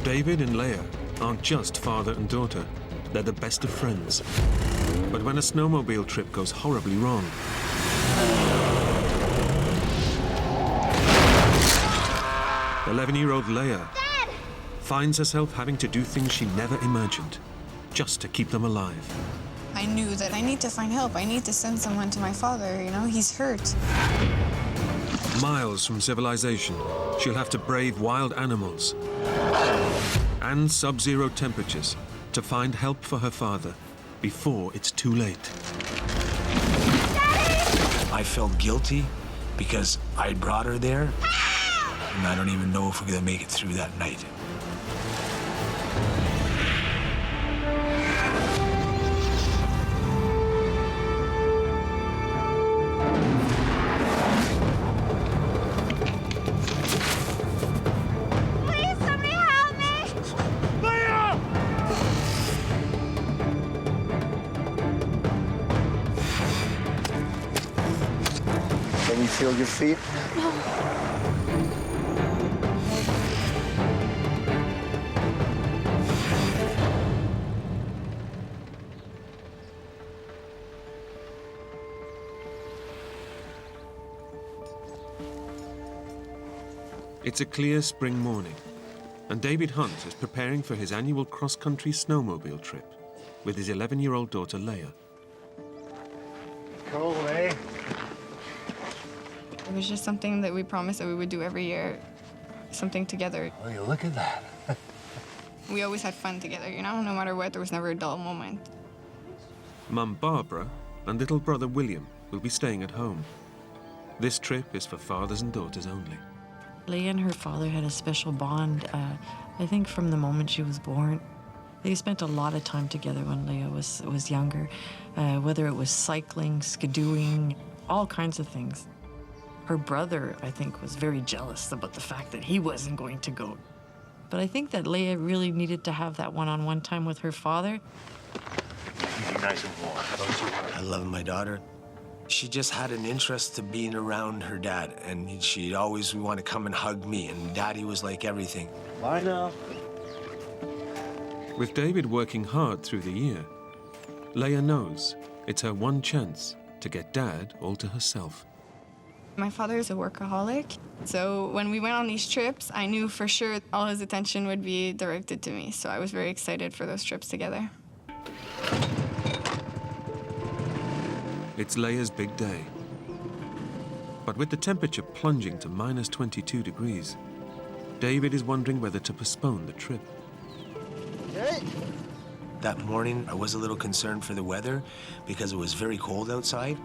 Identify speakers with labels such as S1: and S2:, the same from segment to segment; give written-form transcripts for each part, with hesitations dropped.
S1: David and Leia aren't just father and daughter, they're the best of friends. But when a snowmobile trip goes horribly wrong, 11-year-old Leia finds herself having to do things she never imagined, just to keep them alive.
S2: I knew that I need to find help. I need to send someone to my father, you know, he's hurt.
S1: Miles from civilization, she'll have to brave wild animals and sub-zero temperatures to find help for her father before it's too late.
S3: Daddy! I felt guilty because I brought her there, and I don't even know if we're gonna make it through that night.
S4: Can you feel your feet?
S2: No.
S1: It's a clear spring morning, and David Hunt is preparing for his annual cross-country snowmobile trip with his 11-year-old daughter, Leia.
S4: Cool, eh?
S2: It was just something that we promised that we would do every year, something together.
S4: Well, you look at that.
S2: We always had fun together, you know, no matter what, there was never a dull moment.
S1: Mum Barbara and little brother William will be staying at home. This trip is for fathers and daughters only.
S5: Leia and her father had a special bond, I think from the moment she was born. They spent a lot of time together when Leia was younger, whether it was cycling, skidooing, all kinds of things. Her brother, I think, was very jealous about the fact that he wasn't going to go. But I think that Leia really needed to have that one-on-one time with her father.
S4: Keep you nice and warm, don't you?
S3: I love my daughter. She just had an interest to being around her dad, and she'd always want to come and hug me, and Daddy was like everything.
S4: Bye now.
S1: With David working hard through the year, Leia knows it's her one chance to get Dad all to herself.
S2: My father is a workaholic, so when we went on these trips, I knew for sure all his attention would be directed to me, so I was very excited for those trips together.
S1: It's Leia's big day. But with the temperature plunging to minus 22 degrees, David is wondering whether to postpone the trip.
S4: Okay.
S3: That morning, I was a little concerned for the weather because it was very cold outside.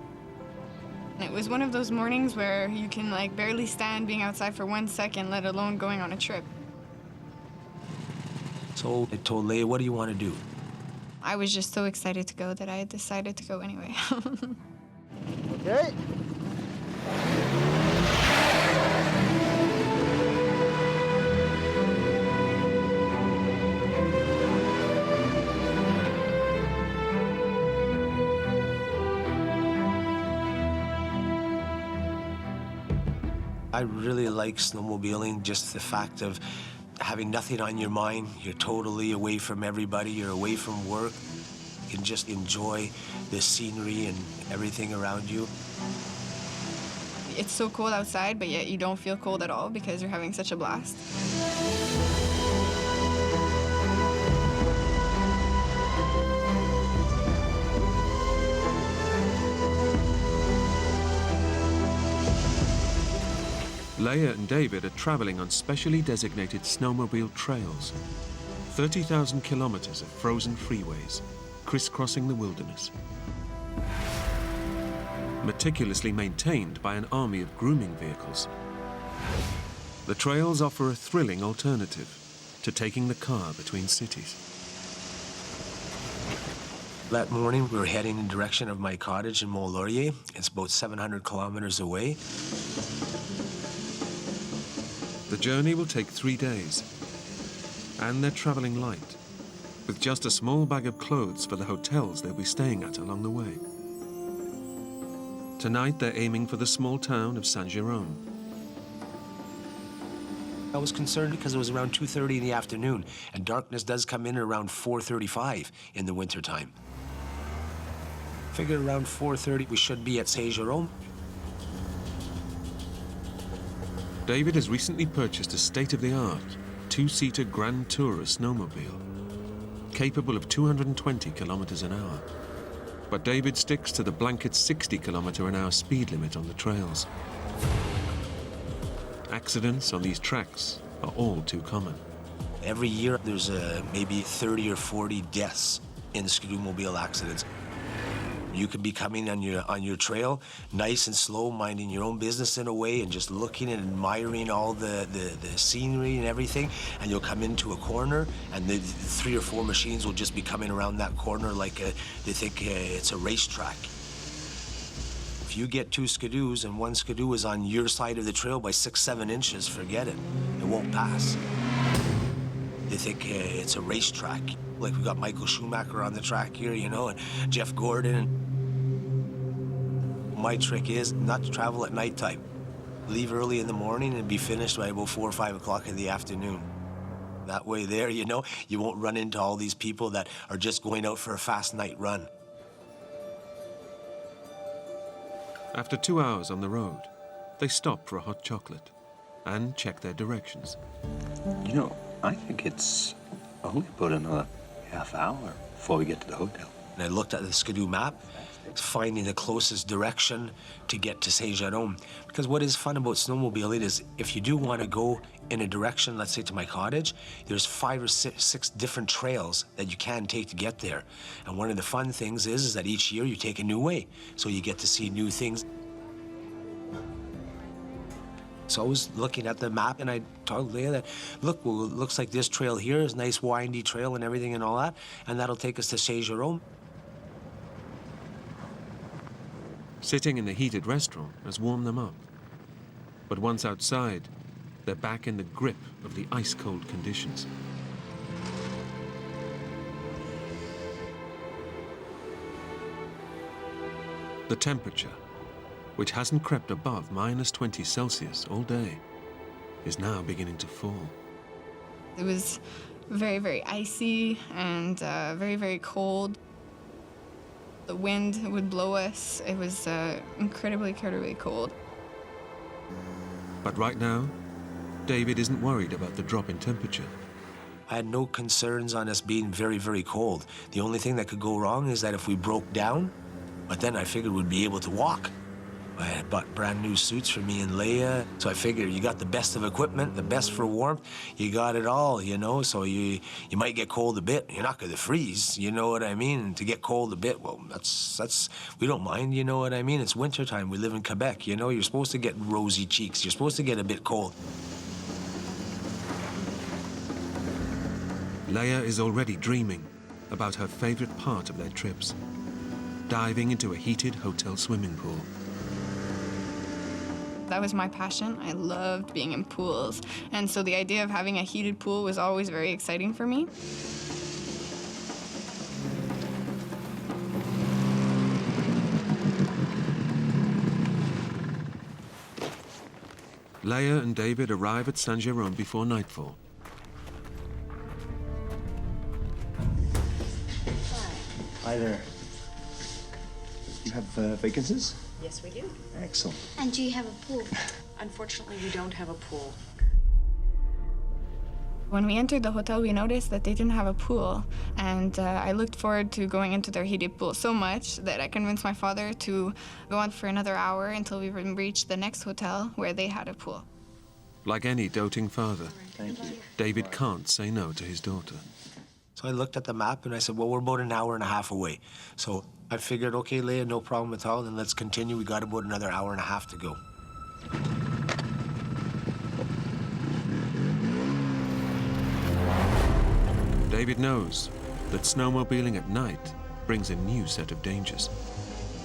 S2: It was one of those mornings where you can like barely stand being outside for 1 second, let alone going on a trip.
S3: So I told Leia, what do you want to do?
S2: I was just so excited to go that I decided to go anyway.
S4: Okay.
S3: I really like snowmobiling, just the fact of having nothing on your mind. You're totally away from everybody, you're away from work. You can just enjoy the scenery and everything around you.
S2: It's so cold outside, but yet you don't feel cold at all because you're having such a blast.
S1: Leia and David are traveling on specially designated snowmobile trails. 30,000 kilometers of frozen freeways, crisscrossing the wilderness. Meticulously maintained by an army of grooming vehicles. The trails offer a thrilling alternative to taking the car between cities.
S3: That morning, we were heading in the direction of my cottage in Mont-Laurier. It's about 700 kilometers away.
S1: The journey will take 3 days, and they're traveling light, with just a small bag of clothes for the hotels they'll be staying at along the way. Tonight, they're aiming for the small town of Saint-Jérôme.
S3: I was concerned because it was around 2:30 in the afternoon, and darkness does come in around 4:35 in the wintertime. Figured around 4:30 we should be at Saint-Jérôme.
S1: David has recently purchased a state-of-the-art two-seater Grand Tourer snowmobile, capable of 220 kilometers an hour. But David sticks to the blanket 60 kilometer an hour speed limit on the trails. Accidents on these tracks are all too common.
S3: Every year there's maybe 30 or 40 deaths in snowmobile accidents. You could be coming on your trail, nice and slow, minding your own business in a way, and just looking and admiring all the scenery and everything, and you'll come into a corner, and the 3 or 4 machines will just be coming around that corner like they think it's a racetrack. If you get 2 skidoos and 1 skidoo is on your side of the trail by 6-7 inches, forget it. It won't pass. They think it's a racetrack. Like we got Michael Schumacher on the track here, you know, and Jeff Gordon. My trick is not to travel at nighttime. Leave early in the morning and be finished by about 4 or 5 o'clock in the afternoon. That way there, you know, you won't run into all these people that are just going out for a fast night run.
S1: After 2 hours on the road, they stop for a hot chocolate and check their directions.
S6: You know, I think it's only about another half hour before we get to the hotel.
S3: And I looked at the Skidoo map, finding the closest direction to get to Saint-Jérôme. Because what is fun about snowmobiling is if you do want to go in a direction, let's say to my cottage, there's 5 or 6 different trails that you can take to get there. And one of the fun things is that each year you take a new way, so you get to see new things. So I was looking at the map and I told Leia that, look, well, it looks like this trail here is a nice windy trail and everything and all that, and that'll take us to Saint-Jérôme.
S1: Sitting in the heated restaurant has warmed them up. But once outside, they're back in the grip of the ice-cold conditions. The temperature, which hasn't crept above -20 Celsius all day, is now beginning to fall.
S2: It was very, very icy and very, very cold. The wind would blow us. It was incredibly, incredibly cold.
S1: But right now, David isn't worried about the drop in temperature.
S3: I had no concerns on us being very, very cold. The only thing that could go wrong is that if we broke down, but then I figured we'd be able to walk. I had bought brand new suits for me and Leia, so I figured you got the best of equipment, the best for warmth, you got it all, you know, so you might get cold a bit. You're not going to freeze, you know what I mean? And to get cold a bit, well, that's we don't mind, you know what I mean? It's wintertime, we live in Quebec, you know, you're supposed to get rosy cheeks, you're supposed to get a bit cold.
S1: Leia is already dreaming about her favorite part of their trips, diving into a heated hotel swimming pool.
S2: That was my passion. I loved being in pools. And so the idea of having a heated pool was always very exciting for me.
S1: Leia and David arrive at Saint-Jérôme before nightfall.
S6: Hi there. You have vacancies?
S7: Yes, we do.
S6: Excellent.
S8: And do you have a pool?
S7: Unfortunately, we don't have a pool.
S2: When we entered the hotel, we noticed that they didn't have a pool. And I looked forward to going into their heated pool so much that I convinced my father to go on for another hour until we reached the next hotel where they had a pool.
S1: Like any doting father,
S6: Thank you.
S1: David can't say no to his daughter.
S3: So I looked at the map and I said, well, we're about an hour and a half away. So I figured, okay, Leia, no problem at all, then let's continue. We got about another hour and a half to go.
S1: David knows that snowmobiling at night brings a new set of dangers.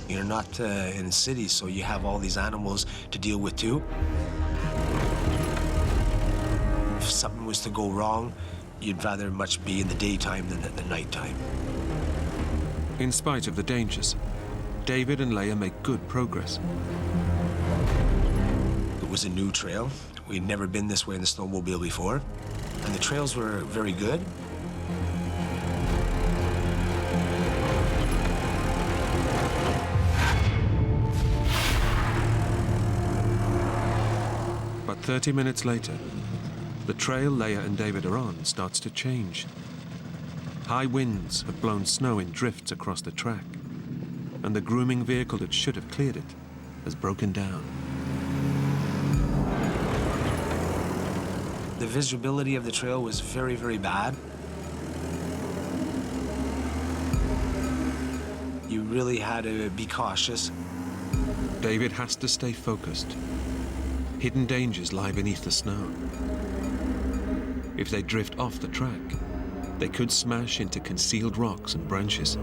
S3: You're not in cities, so you have all these animals to deal with too. If something was to go wrong, you'd rather much be in the daytime than at the nighttime.
S1: In spite of the dangers, David and Leia make good progress.
S3: It was a new trail. It We'd never been this way in the snowmobile before, and the trails were very good.
S1: But 30 minutes later, the trail Leia and David are on starts to change. High winds have blown snow in drifts across the track, and the grooming vehicle that should have cleared it has broken down.
S3: The visibility of the trail was very, very bad. You really had to be cautious.
S1: David has to stay focused. Hidden dangers lie beneath the snow. If they drift off the track, they could smash into concealed rocks and branches.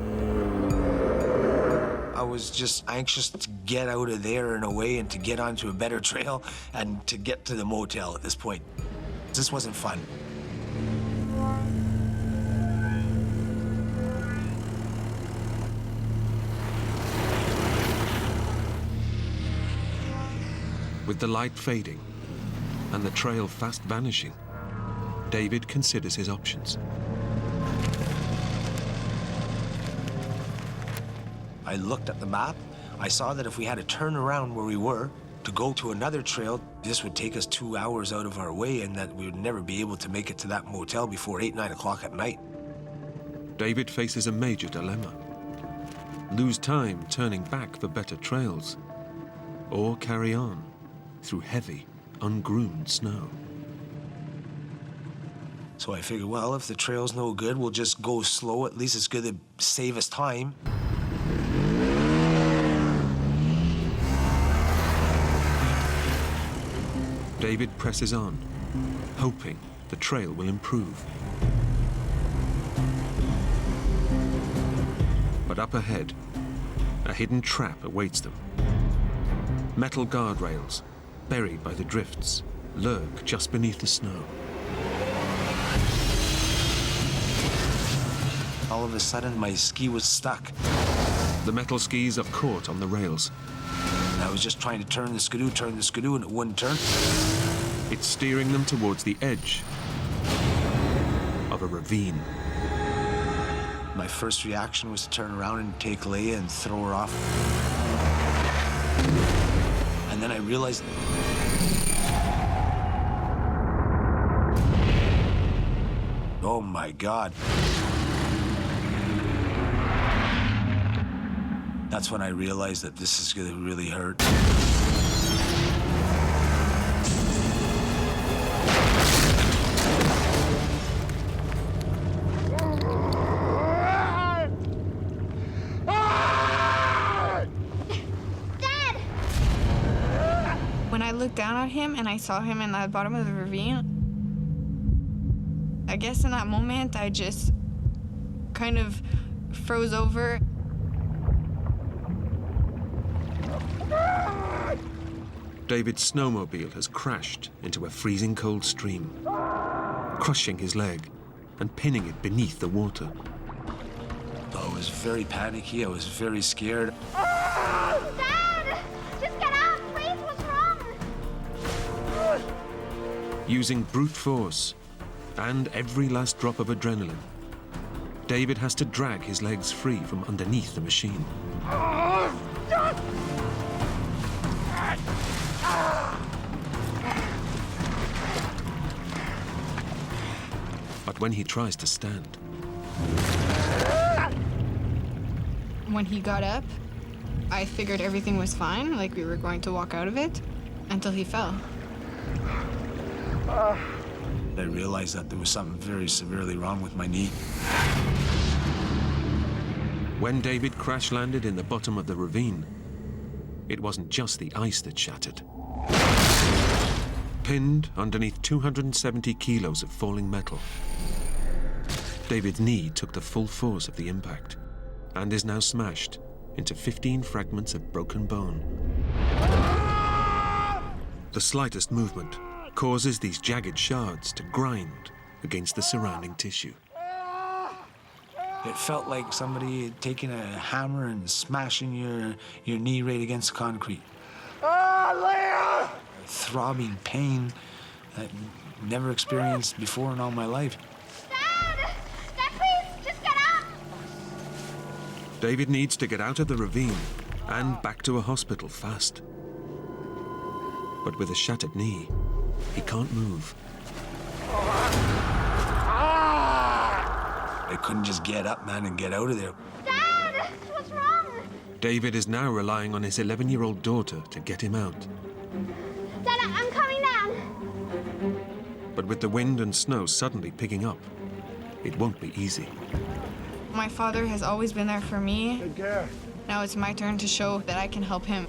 S3: I was just anxious to get out of there and away and to get onto a better trail and to get to the motel at this point. This wasn't fun.
S1: With the light fading and the trail fast vanishing, David considers his options.
S3: I looked at the map. I saw that if we had to turn around where we were to go to another trail, this would take us 2 hours out of our way and that we would never be able to make it to that motel before 8, 9 o'clock at night.
S1: David faces a major dilemma. Lose time turning back for better trails, or carry on through heavy, ungroomed snow.
S3: So I figured, well, if the trail's no good, we'll just go slow. At least it's going to save us time.
S1: David presses on, hoping the trail will improve. But up ahead, a hidden trap awaits them. Metal guardrails, buried by the drifts, lurk just beneath the snow.
S3: All of a sudden, my ski was stuck.
S1: The metal skis are caught on the rails.
S3: I was just trying to turn the skidoo, and it wouldn't turn.
S1: It's steering them towards the edge of a ravine.
S3: My first reaction was to turn around and take Leia and throw her off. And then I realized... Oh my God. That's when I realized that this is gonna really hurt.
S2: When I looked down at him and I saw him in the bottom of the ravine, I guess in that moment I just kind of froze over.
S1: David's snowmobile has crashed into a freezing cold stream, crushing his leg and pinning it beneath the water.
S3: I was very panicky. I was very scared.
S8: Dad! Just get out, please! What's wrong?
S1: Using brute force and every last drop of adrenaline, David has to drag his legs free from underneath the machine. But when he tries to stand,
S2: When he got up, I figured everything was fine, like we were going to walk out of it, until he fell.
S3: I realized that there was something very severely wrong with my knee.
S1: when David crash-landed in the bottom of the ravine, it wasn't just the ice that shattered. Pinned underneath 270 kilos of falling metal, David's knee took the full force of the impact and is now smashed into 15 fragments of broken bone. The slightest movement causes these jagged shards to grind against the surrounding tissue.
S3: It felt like somebody had taken a hammer and smashing your knee right against the concrete.
S4: Ah, Leia!
S3: Throbbing pain, I've never experienced before in all my life.
S8: Dad! Dad, please, just get up!
S1: David needs to get out of the ravine and back to a hospital fast. But with a shattered knee, he can't move.
S3: I couldn't just get up, man, and get out of there.
S8: Dad! What's wrong?
S1: David is now relying on his 11-year-old daughter to get him out.
S8: Dad, I'm coming down.
S1: But with the wind and snow suddenly picking up, it won't be easy.
S2: My father has always been there for me.
S4: Take care.
S2: Now it's my turn to show that I can help him.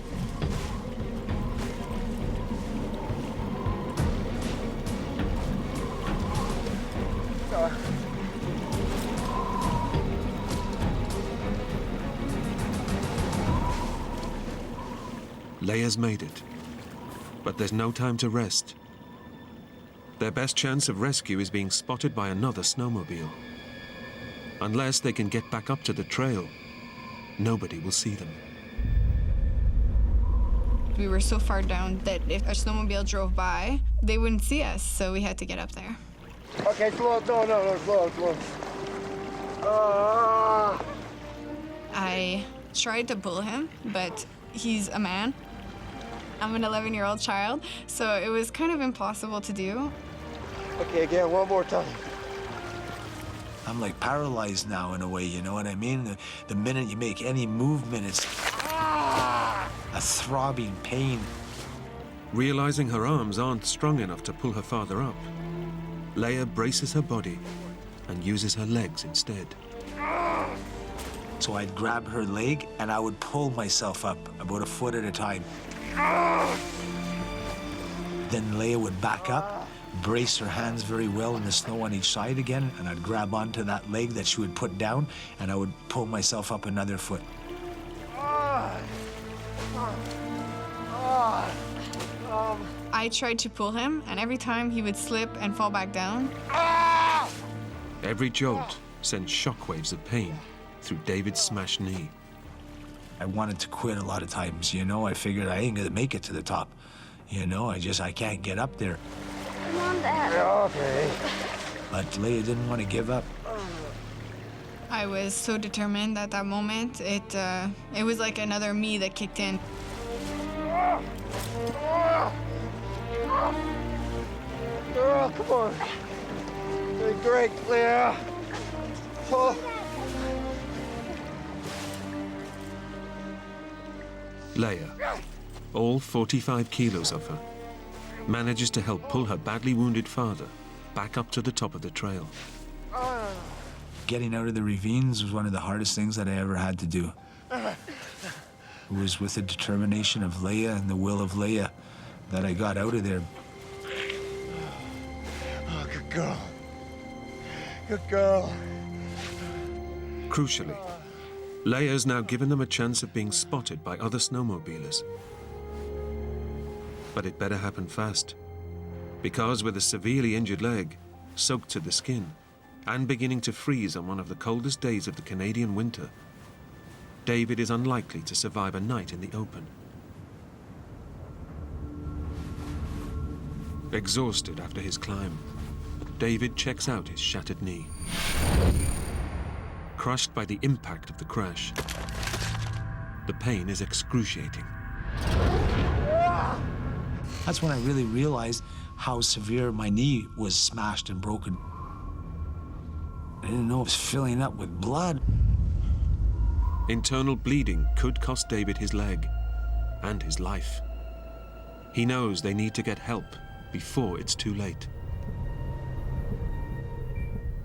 S1: Leia's made it, but there's no time to rest. Their best chance of rescue is being spotted by another snowmobile. Unless they can get back up to the trail, nobody will see them.
S2: We were so far down that if a snowmobile drove by, they wouldn't see us, so we had to get up there.
S4: Okay, slow. No, slow.
S2: I tried to pull him, but he's a man. I'm an 11-year-old child, so it was kind of impossible to do.
S4: Okay, again, one more time.
S3: I'm like paralyzed now in a way, you know what I mean? The minute you make any movement, it's a throbbing pain.
S1: Realizing her arms aren't strong enough to pull her father up, Leia braces her body and uses her legs instead.
S3: So I'd grab her leg and I would pull myself up about a foot at a time. Then Leia would back up, brace her hands very well in the snow on each side again, and I'd grab onto that leg that she would put down, and I would pull myself up another foot.
S2: I tried to pull him, and every time he would slip and fall back down.
S1: Every jolt sent shockwaves of pain through David's smashed knee.
S3: I wanted to quit a lot of times, you know? I figured I ain't gonna make it to the top. You know, I can't get up there.
S8: Come on, Dad.
S4: Okay.
S3: But Leia didn't want to give up.
S2: I was so determined at that moment. It was like another me that kicked in.
S4: Girl, come on. You're great, Leia. Oh.
S1: Leia, all 45 kilos of her, manages to help pull her badly wounded father back up to the top of the trail.
S3: Getting out of the ravines was one of the hardest things that I ever had to do. It was with the determination of Leia and the will of Leia that I got out of there.
S4: Oh, good girl. Good girl.
S1: Crucially, Leia's now given them a chance of being spotted by other snowmobilers. But it better happen fast, because with a severely injured leg, soaked to the skin, and beginning to freeze on one of the coldest days of the Canadian winter, David is unlikely to survive a night in the open. Exhausted after his climb, David checks out his shattered knee. Crushed by the impact of the crash, the pain is excruciating.
S3: That's when I really realized how severe my knee was smashed and broken. I didn't know it was filling up with blood.
S1: Internal bleeding could cost David his leg and his life. He knows they need to get help before it's too late.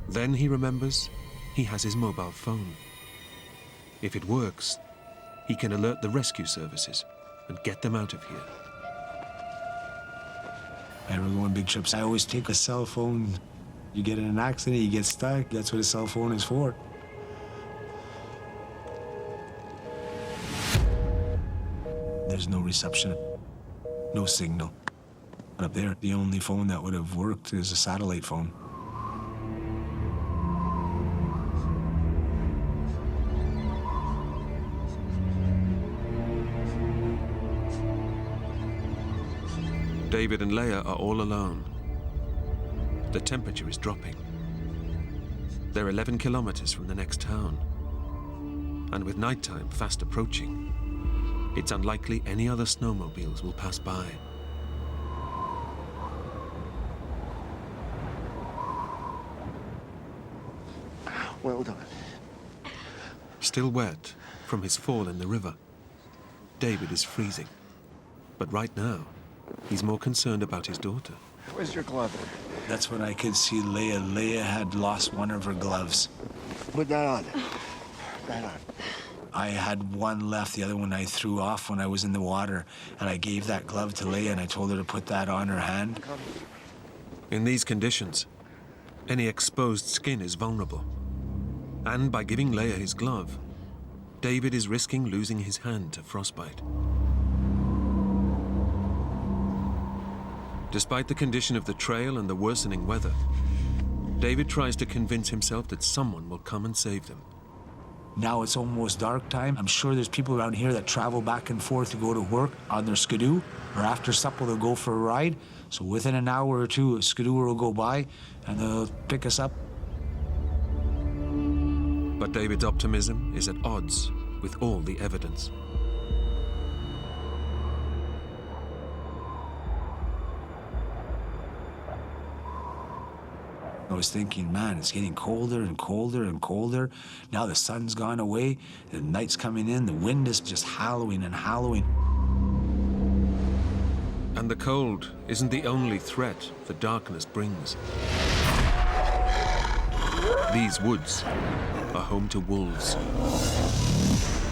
S1: Then he remembers he has his mobile phone. If it works, he can alert the rescue services and get them out of here.
S3: I ever go on big trips, I always take a cell phone. You get in an accident, you get stuck, that's what a cell phone is for. There's no reception, no signal. Up there, the only phone that would have worked is a satellite phone.
S1: David and Leia are all alone, the temperature is dropping. They're 11 kilometers from the next town. And with nighttime fast approaching, it's unlikely any other snowmobiles will pass by.
S4: Well done.
S1: Still wet from his fall in the river, David is freezing. But right now, he's more concerned about his daughter.
S4: Where's your glove?
S3: That's when I could see Leia. Leia had lost one of her gloves.
S4: Put that on. That on.
S3: I had one left, the other one I threw off when I was in the water, and I gave that glove to Leia and I told her to put that on her hand.
S1: In these conditions, any exposed skin is vulnerable. And by giving Leia his glove, David is risking losing his hand to frostbite. Despite the condition of the trail and the worsening weather, David tries to convince himself that someone will come and save them.
S3: Now it's almost dark time. I'm sure there's people around here that travel back and forth to go to work on their skidoo, or after supper they'll go for a ride. So within an hour or two, a skidooer will go by and they'll pick us up.
S1: But David's optimism is at odds with all the evidence.
S3: I was thinking, man, it's getting colder and colder and colder. Now the sun's gone away, the night's coming in, the wind is just howling and howling.
S1: And the cold isn't the only threat the darkness brings. These woods are home to wolves.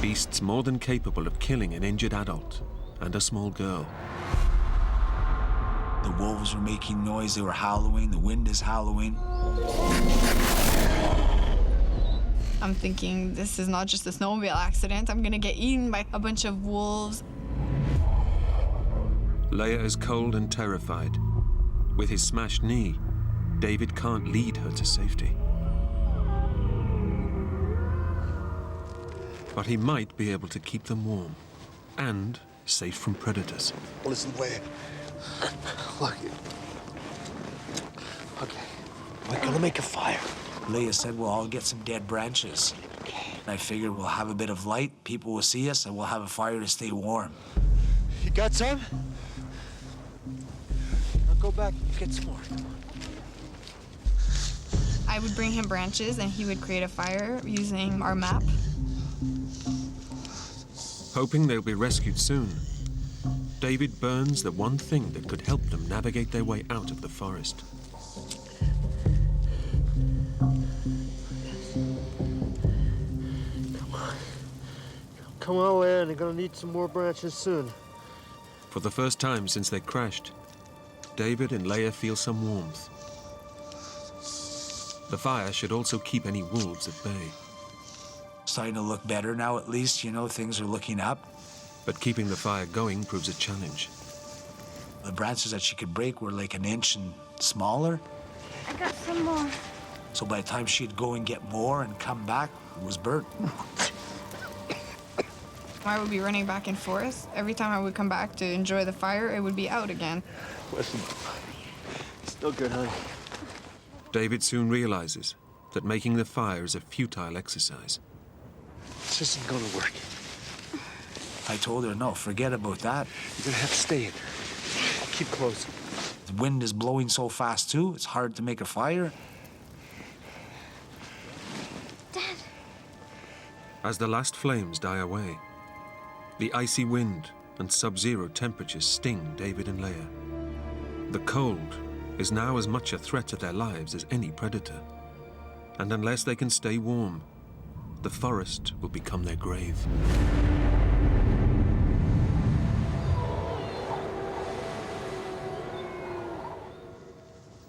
S1: Beasts more than capable of killing an injured adult and a small girl.
S3: The wolves were making noise, they were howling, the wind is howling.
S2: I'm thinking, this is not just a snowmobile accident. I'm gonna get eaten by a bunch of wolves.
S1: Leia is cold and terrified. With his smashed knee, David can't lead her to safety. But he might be able to keep them warm and safe from predators.
S4: Listen, Leia. Look. Okay. We're gonna make a fire.
S3: Leia said, well, I'll get some dead branches. I figured we'll have a bit of light, people will see us, and we'll have a fire to stay warm.
S4: You got some? I'll go back and get some more.
S2: I would bring him branches and he would create a fire using our map.
S1: Hoping they'll be rescued soon, David burns the one thing that could help them navigate their way out of the forest.
S4: Come on, Leia, they're gonna need some more branches soon.
S1: For the first time since they crashed, David and Leia feel some warmth. The fire should also keep any wolves at bay.
S3: Starting to look better now, at least, you know, things are looking up.
S1: But keeping the fire going proves a challenge.
S3: The branches that she could break were like an inch and smaller.
S8: I got some more.
S3: So by the time she'd go and get more and come back, it was burnt.
S2: I would be running back and forth. Every time I would come back to enjoy the fire, it would be out again.
S4: Listen. Still good, honey.
S1: David soon realizes that making the fire is a futile exercise.
S4: This isn't gonna work.
S3: I told her, no, forget about that.
S4: You're gonna have to stay in. Keep close.
S3: The wind is blowing so fast, too. It's hard to make a fire.
S8: Dad.
S1: As the last flames die away, the icy wind and sub-zero temperatures sting David and Leia. The cold is now as much a threat to their lives as any predator. And unless they can stay warm, the forest will become their grave.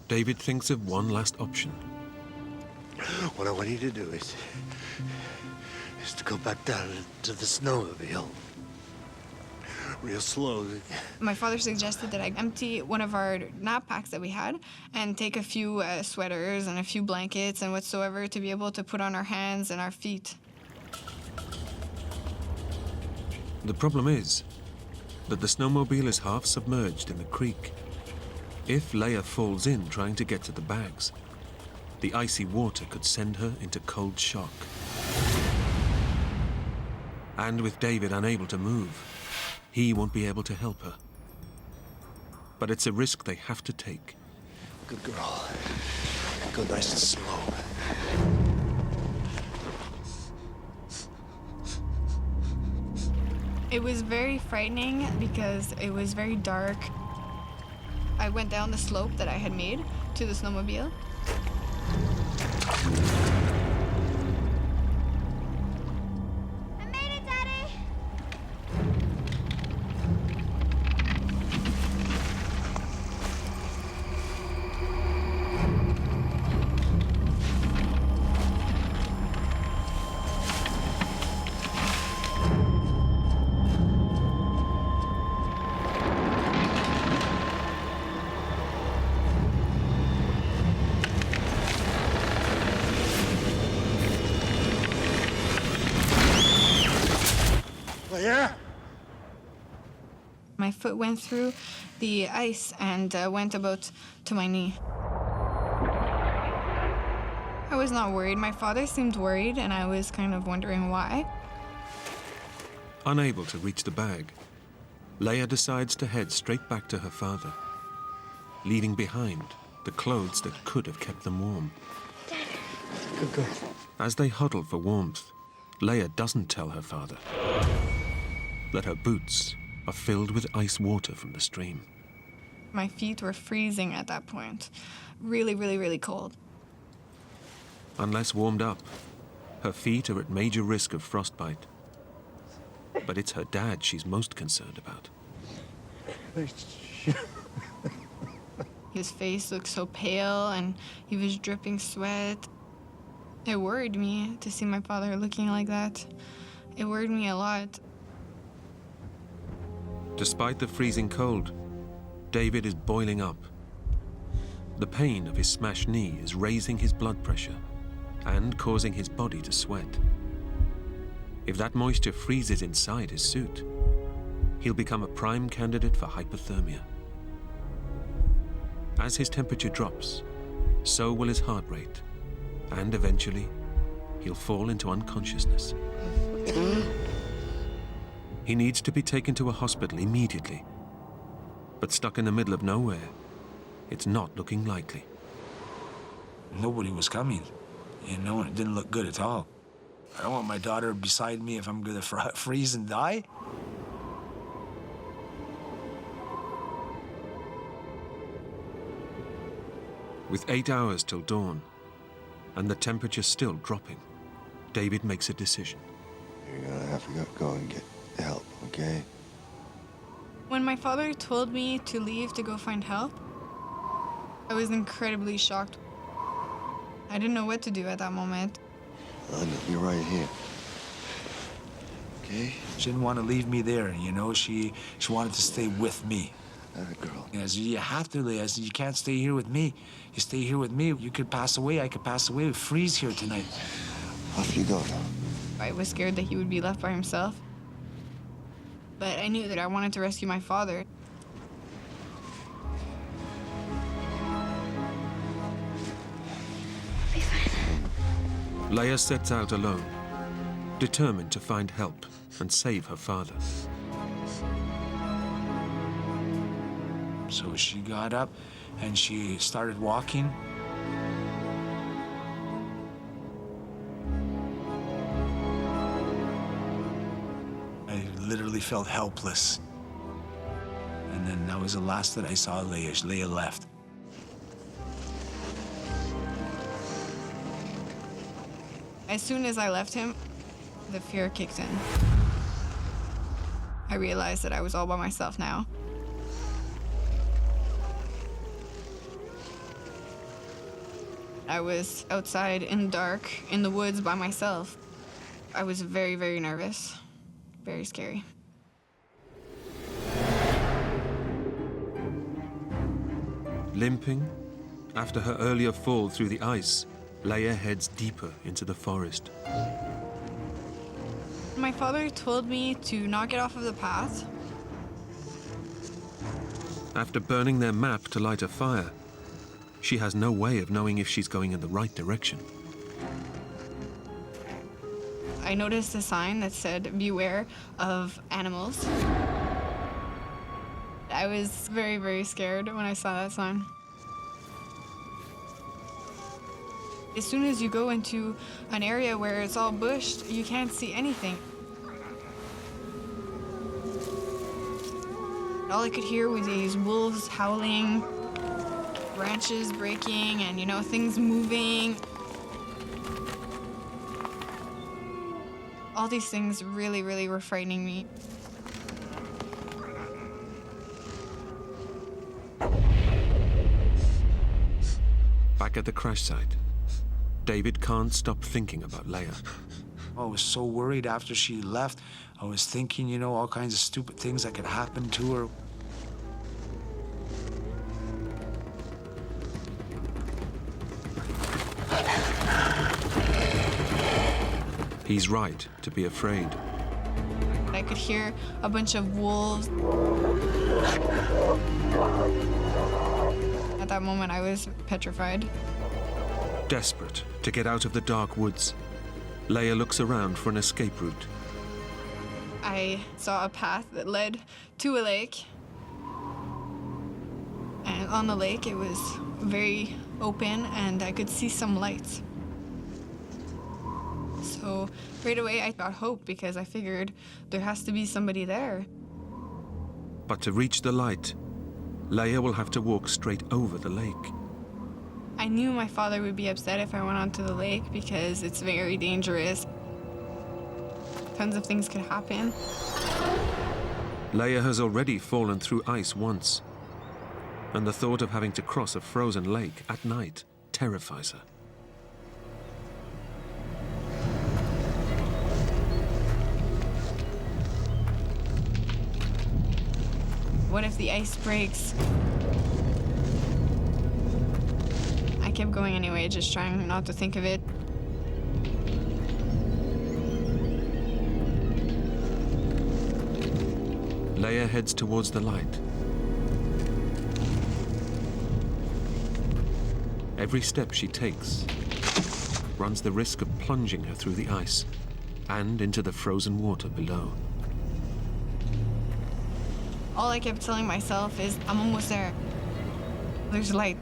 S1: David thinks of one last option.
S4: What I want you to do is to go back down to the snowmobile. Real slowly.
S2: My father suggested that I empty one of our nap packs that we had and take a few sweaters and a few blankets and whatsoever to be able to put on our hands and our feet.
S1: The problem is that the snowmobile is half submerged in the creek. If Leia falls in trying to get to the bags, the icy water could send her into cold shock. And with David unable to move, he won't be able to help her. But it's a risk they have to take.
S4: Good girl. Go nice and slow.
S2: It was very frightening because it was very dark. I went down the slope that I had made to the snowmobile.
S8: I made it, Daddy!
S4: Leia?
S2: My foot went through the ice and went about to my knee. I was not worried. My father seemed worried, and I was kind of wondering why.
S1: Unable to reach the bag, Leia decides to head straight back to her father, leaving behind the clothes that could have kept them warm.
S4: Good girl.
S1: As they huddle for warmth, Leia doesn't tell her father that her boots are filled with ice water from the stream.
S2: My feet were freezing at that point. Really, really, really cold.
S1: Unless warmed up, her feet are at major risk of frostbite. But it's her dad she's most concerned about.
S2: His face looked so pale and he was dripping sweat. It worried me to see my father looking like that. It worried me a lot.
S1: Despite the freezing cold, David is boiling up. The pain of his smashed knee is raising his blood pressure and causing his body to sweat. If that moisture freezes inside his suit, he'll become a prime candidate for hypothermia. As his temperature drops, so will his heart rate, and eventually, he'll fall into unconsciousness. He needs to be taken to a hospital immediately, but stuck in the middle of nowhere, it's not looking likely.
S3: Nobody was coming, you know, and it didn't look good at all. I don't want my daughter beside me if I'm gonna freeze and die.
S1: With 8 hours till dawn, and the temperature still dropping, David makes a decision.
S4: You're gonna have to go and get help, okay?
S2: When my father told me to leave to go find help, I was incredibly shocked. I didn't know what to do at that moment.
S4: I'll be right here. Okay?
S3: She didn't want to leave me there, you know. She wanted to stay with me.
S4: That girl.
S3: I said, you have to, Leia. I said, you can't stay here with me. You stay here with me, you could pass away. I could pass away. We'd freeze here tonight.
S4: Off you go now.
S2: I was scared that he would be left by himself. But I knew that I wanted to rescue my father.
S8: Be fine.
S1: Leia sets out alone, determined to find help and save her father.
S3: So she got up and she started walking. I literally felt helpless. And then that was the last that I saw Leia. Leia left.
S2: As soon as I left him, the fear kicked in. I realized that I was all by myself now. I was outside in the dark, in the woods by myself. I was very, very nervous. Very scary.
S1: Limping, after her earlier fall through the ice, Leia heads deeper into the forest.
S2: My father told me to not get off of the path.
S1: After burning their map to light a fire, she has no way of knowing if she's going in the right direction.
S2: I noticed a sign that said, "Beware of animals." I was very, very scared when I saw that sign. As soon as you go into an area where it's all bushed, you can't see anything. All I could hear was these wolves howling, branches breaking, and, you know, things moving. All these things really, really were frightening me.
S1: Back at the crash site, David can't stop thinking about Leia.
S3: I was so worried after she left. I was thinking, you know, all kinds of stupid things that could happen to her.
S1: He's right to be afraid.
S2: I could hear a bunch of wolves. At that moment, I was petrified.
S1: Desperate to get out of the dark woods, Leia looks around for an escape route.
S2: I saw a path that led to a lake. And on the lake, it was very open, and I could see some lights. So right away, I got hope because I figured there has to be somebody there.
S1: But to reach the light, Leia will have to walk straight over the lake.
S2: I knew my father would be upset if I went onto the lake because it's very dangerous. Tons of things could happen.
S1: Leia has already fallen through ice once, and the thought of having to cross a frozen lake at night terrifies her.
S2: What if the ice breaks? I kept going anyway, just trying not to think of it.
S1: Leia heads towards the light. Every step she takes runs the risk of plunging her through the ice and into the frozen water below.
S2: All I kept telling myself is, I'm almost there. There's light.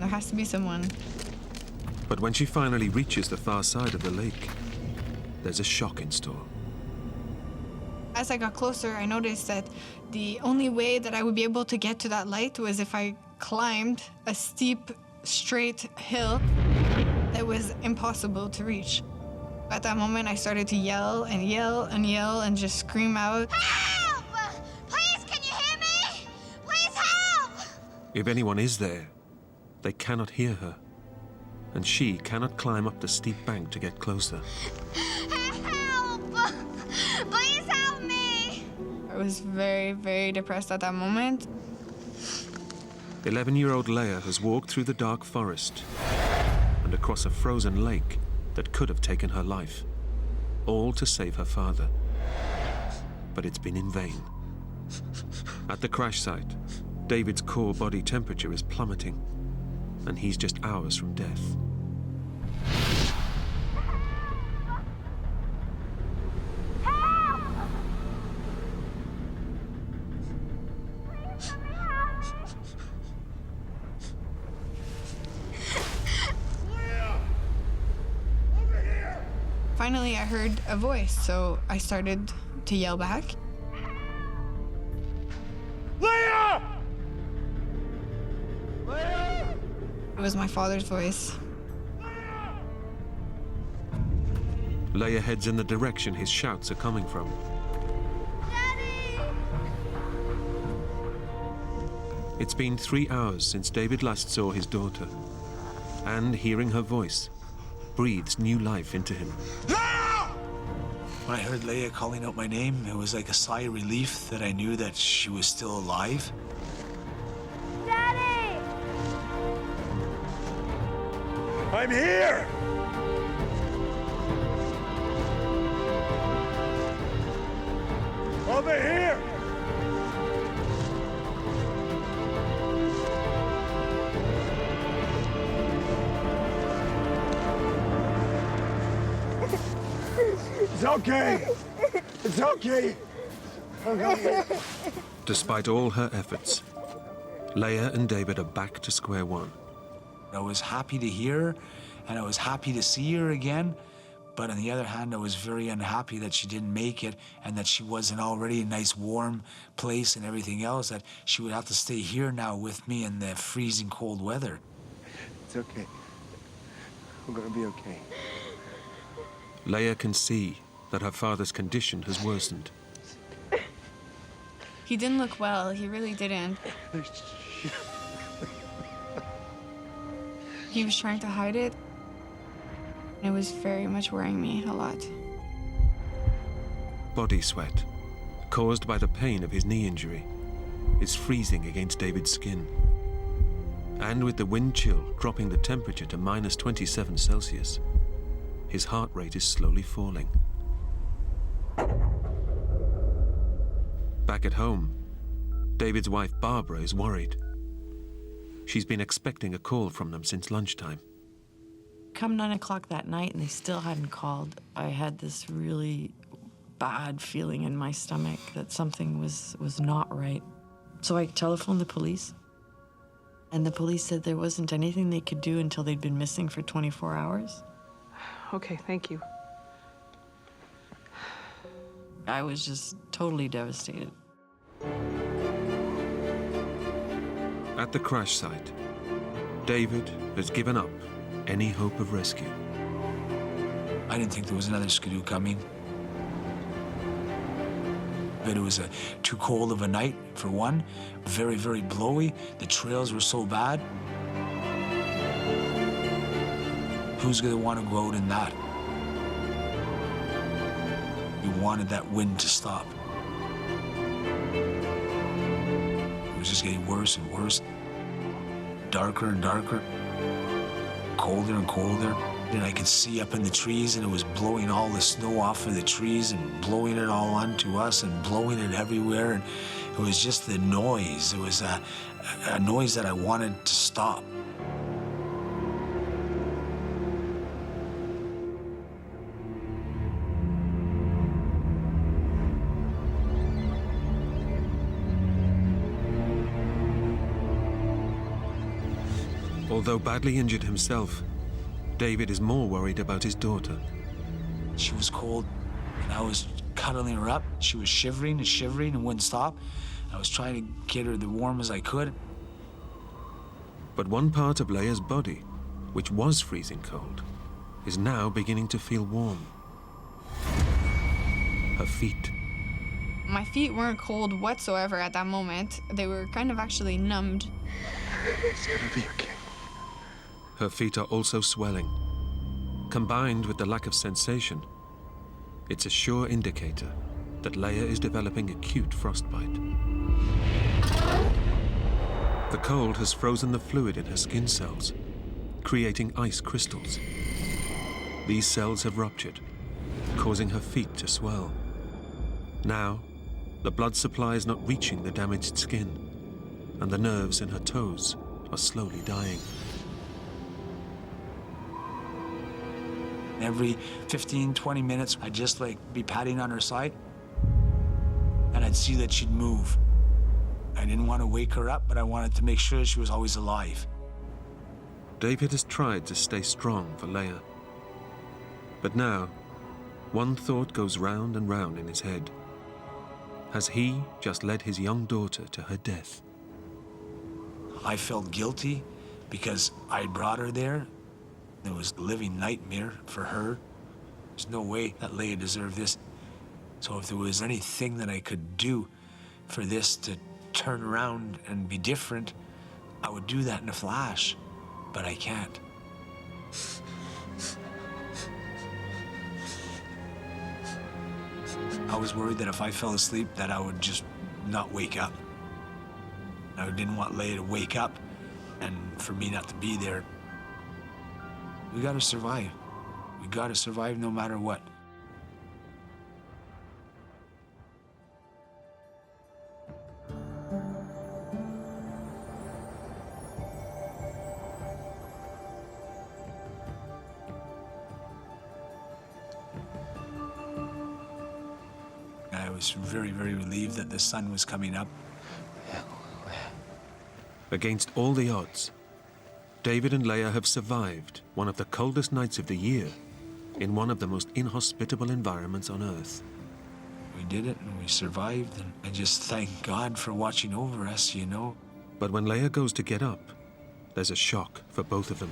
S2: There has to be someone.
S1: But when she finally reaches the far side of the lake, there's a shock in store.
S2: As I got closer, I noticed that the only way that I would be able to get to that light was if I climbed a steep, straight hill that was impossible to reach. At that moment, I started to yell and yell and yell and just scream out,
S8: Help! Please, can you hear me? Please help!
S1: If anyone is there, they cannot hear her, and she cannot climb up the steep bank to get closer.
S8: Help! Please help me!
S2: I was very, very depressed at that moment.
S1: 11-year-old Leia has walked through the dark forest and across a frozen lake that could have taken her life, all to save her father. But it's been in vain. At the crash site, David's core body temperature is plummeting, and he's just hours from death.
S2: Finally, I heard a voice, so I started to yell back.
S4: Leia! Leia!
S2: It was my father's voice.
S1: Leia heads in the direction his shouts are coming from.
S8: Daddy!
S1: It's been 3 hours since David last saw his daughter, and hearing her voice breathes new life into him.
S3: When I heard Leia calling out my name, it was like a sigh of relief that I knew that she was still alive.
S8: Daddy!
S4: I'm here! Over here! It's okay. It's okay. Okay.
S1: Despite all her efforts, Leia and David are back to square one.
S3: I was happy to hear her, and I was happy to see her again. But on the other hand, I was very unhappy that she didn't make it and that she wasn't already a nice warm place and everything else, that she would have to stay here now with me in the freezing cold weather.
S4: It's okay. We're gonna be okay.
S1: Leia can see that her father's condition has worsened.
S2: He didn't look well, he really didn't. He was trying to hide it. It was very much worrying me a lot.
S1: Body sweat, caused by the pain of his knee injury, is freezing against David's skin. And with the wind chill dropping the temperature to minus 27 Celsius, his heart rate is slowly falling. Back at home, David's wife Barbara is worried. She's been expecting a call from them since lunchtime.
S5: Come 9 o'clock that night and they still hadn't called, I had this really bad feeling in my stomach that something was not right. So I telephoned the police, and the police said there wasn't anything they could do until they'd been missing for 24 hours.
S7: Okay, thank you.
S5: I was just totally devastated.
S1: At the crash site, David has given up any hope of rescue.
S3: I didn't think there was another skidoo coming. But it was too cold of a night, for one. Very, very blowy. The trails were so bad. Who's gonna want to go out in that? We wanted that wind to stop. It was just getting worse and worse. Darker and darker. Colder and colder. And I could see up in the trees, and it was blowing all the snow off of the trees and blowing it all onto us and blowing it everywhere. And it was just the noise. It was a noise that I wanted to stop.
S1: Although badly injured himself, David is more worried about his daughter.
S3: She was cold, and I was cuddling her up. She was shivering and shivering and wouldn't stop. I was trying to get her as warm as I could.
S1: But one part of Leia's body, which was freezing cold, is now beginning to feel warm. Her feet.
S2: My feet weren't cold whatsoever at that moment. They were kind of actually numbed.
S4: It's gonna be okay.
S1: Her feet are also swelling. Combined with the lack of sensation, it's a sure indicator that Leia is developing acute frostbite. The cold has frozen the fluid in her skin cells, creating ice crystals. These cells have ruptured, causing her feet to swell. Now, the blood supply is not reaching the damaged skin, and the nerves in her toes are slowly dying.
S3: Every 15, 20 minutes, I'd just be patting on her side, and I'd see that she'd move. I didn't want to wake her up, but I wanted to make sure she was always alive.
S1: David has tried to stay strong for Leia. But now, one thought goes round and round in his head. Has he just led his young daughter to her death?
S3: I felt guilty because I brought her there. It was a living nightmare for her. There's no way that Leia deserved this. So if there was anything that I could do for this to turn around and be different, I would do that in a flash. But I can't. I was worried that if I fell asleep, that I would just not wake up. I didn't want Leia to wake up and for me not to be there. We gotta survive. We gotta survive no matter what. was very, very relieved that the sun was coming up.
S1: Against all the odds, David and Leia have survived one of the coldest nights of the year in one of the most inhospitable environments on Earth.
S3: We did it and we survived, and I just thank God for watching over us, you know.
S1: But when Leia goes to get up, there's a shock for both of them.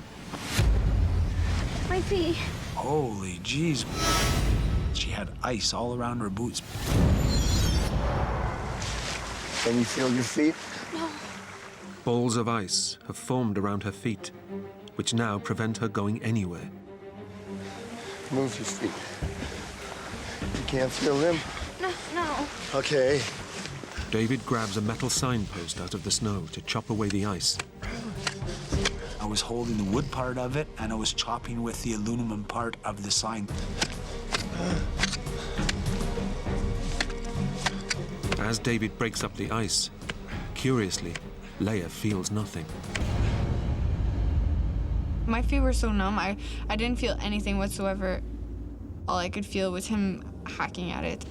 S8: My feet.
S3: Holy jeez. She had ice all around her boots.
S4: Can you feel your feet?
S8: No.
S1: Balls of ice have formed around her feet, which now prevent her going anywhere.
S4: Move your feet. You can't feel them?
S8: No.
S4: Okay.
S1: David grabs a metal signpost out of the snow to chop away the ice.
S3: I was holding the wood part of it, and I was chopping with the aluminum part of the sign.
S1: As David breaks up the ice, curiously, Leia feels nothing.
S2: My feet were so numb, I didn't feel anything whatsoever. All I could feel was him hacking at it.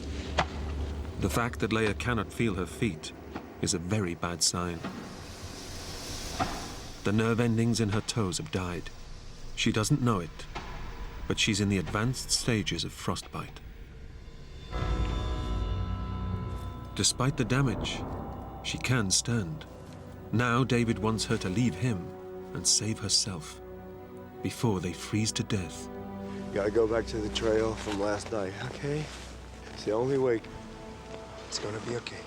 S1: The fact that Leia cannot feel her feet is a very bad sign. The nerve endings in her toes have died. She doesn't know it, but she's in the advanced stages of frostbite. Despite the damage, she can stand. Now David wants her to leave him and save herself before they freeze to death.
S4: Gotta go back to the trail from last night, okay? It's the only way. It's gonna be okay.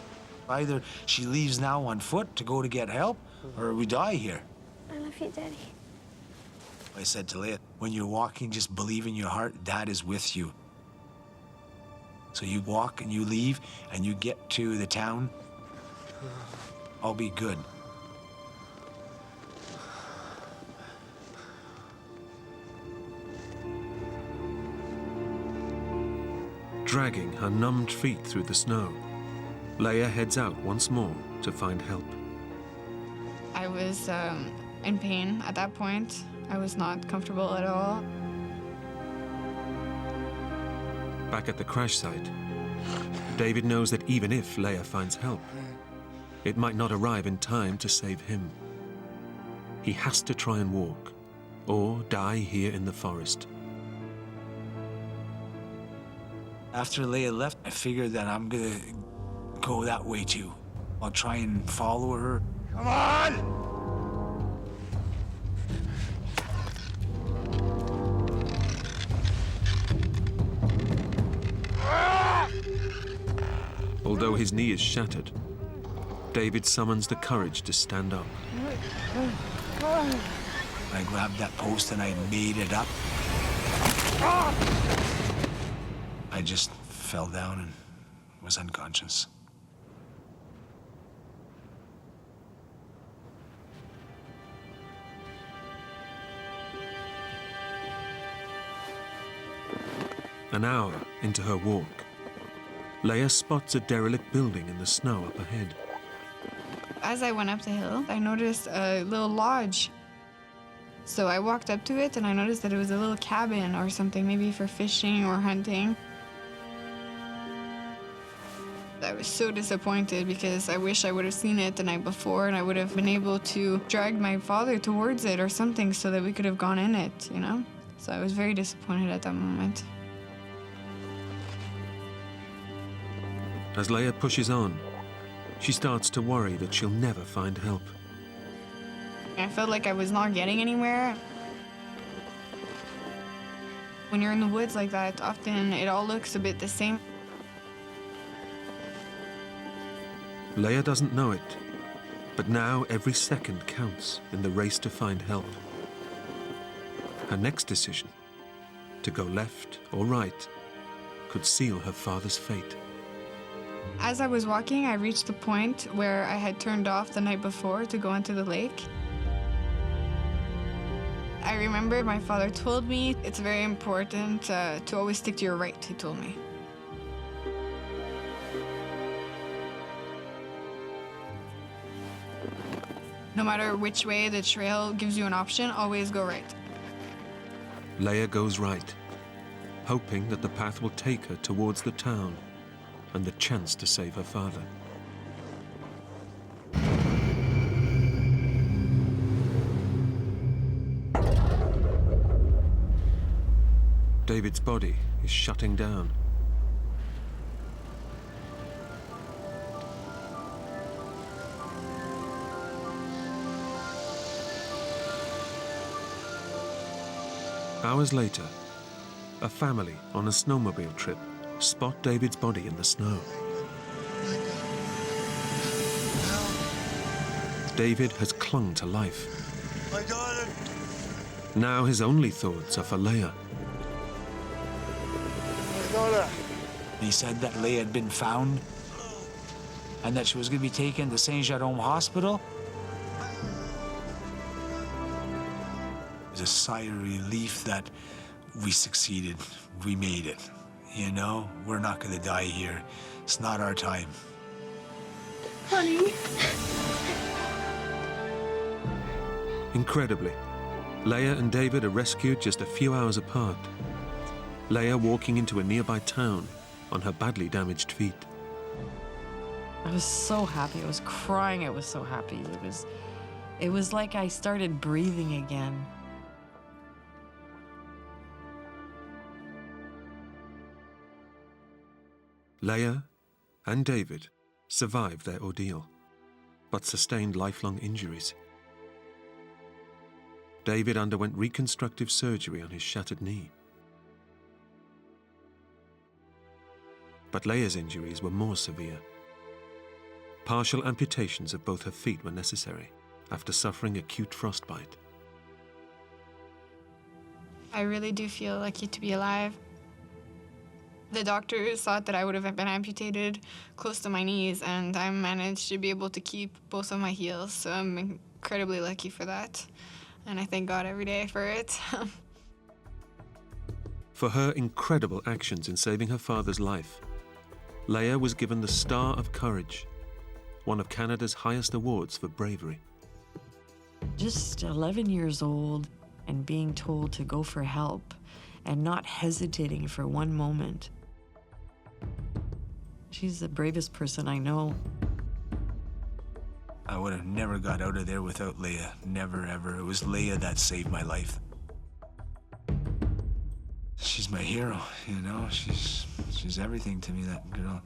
S3: Either she leaves now on foot to go to get help, or we die here.
S8: I love you, Daddy.
S3: I said to Leia, when you're walking, just believe in your heart, Dad is with you. So you walk and you leave and you get to the town, I'll be good.
S1: Dragging her numbed feet through the snow, Leia heads out once more to find help.
S2: I was in pain at that point. I was not comfortable at all.
S1: Back at the crash site, David knows that even if Leia finds help, it might not arrive in time to save him. He has to try and walk, or die here in the forest.
S3: After Leia left, I figured that I'm gonna go that way too. I'll try and follow her.
S4: Come on!
S1: Although his knee is shattered, David summons the courage to stand up.
S3: I grabbed that post and I made it up. I just fell down and was unconscious.
S1: An hour into her walk, Leia spots a derelict building in the snow up ahead.
S2: As I went up the hill, I noticed a little lodge. So I walked up to it and I noticed that it was a little cabin or something, maybe for fishing or hunting. I was so disappointed because I wish I would have seen it the night before and I would have been able to drag my father towards it or something so that we could have gone in it, you know? So I was very disappointed at that moment.
S1: As Leia pushes on, she starts to worry that she'll never find help.
S2: I felt like I was not getting anywhere. When you're in the woods like that, often it all looks a bit the same.
S1: Leia doesn't know it, but now every second counts in the race to find help. Her next decision, to go left or right, could seal her father's fate.
S2: As I was walking, I reached the point where I had turned off the night before to go into the lake. I remember my father told me it's very important to always stick to your right, he told me. No matter which way the trail gives you an option, always go right.
S1: Leia goes right, hoping that the path will take her towards the town, and the chance to save her father. David's body is shutting down. Hours later, a family on a snowmobile trip spot David's body in the snow. David has clung to life.
S4: My daughter!
S1: Now his only thoughts are for Leia.
S4: My daughter!
S9: He said that Leia had been found and that she was going to be taken to Saint Jerome Hospital. It was a sigh of relief that we succeeded. We made it. You know, we're not going to die here. It's not our time.
S8: Honey.
S1: Incredibly, Leia and David are rescued just a few hours apart. Leia walking into a nearby town on her badly damaged feet.
S5: I was so happy. I was crying. I was so happy. It was like I started breathing again.
S1: Leia and David survived their ordeal, but sustained lifelong injuries. David underwent reconstructive surgery on his shattered knee. But Leia's injuries were more severe. Partial amputations of both her feet were necessary after suffering acute frostbite.
S2: I really do feel lucky to be alive. The doctors thought that I would have been amputated close to my knees, and I managed to be able to keep both of my heels, so I'm incredibly lucky for that. And I thank God every day for it.
S1: For her incredible actions in saving her father's life, Leia was given the Star of Courage, one of Canada's highest awards for bravery.
S5: Just 11 years old and being told to go for help and not hesitating for one moment. She's the bravest person I know.
S9: I would have never got out of there without Leia. Never, ever. It was Leia that saved my life. She's my hero, you know? She's everything to me, that girl.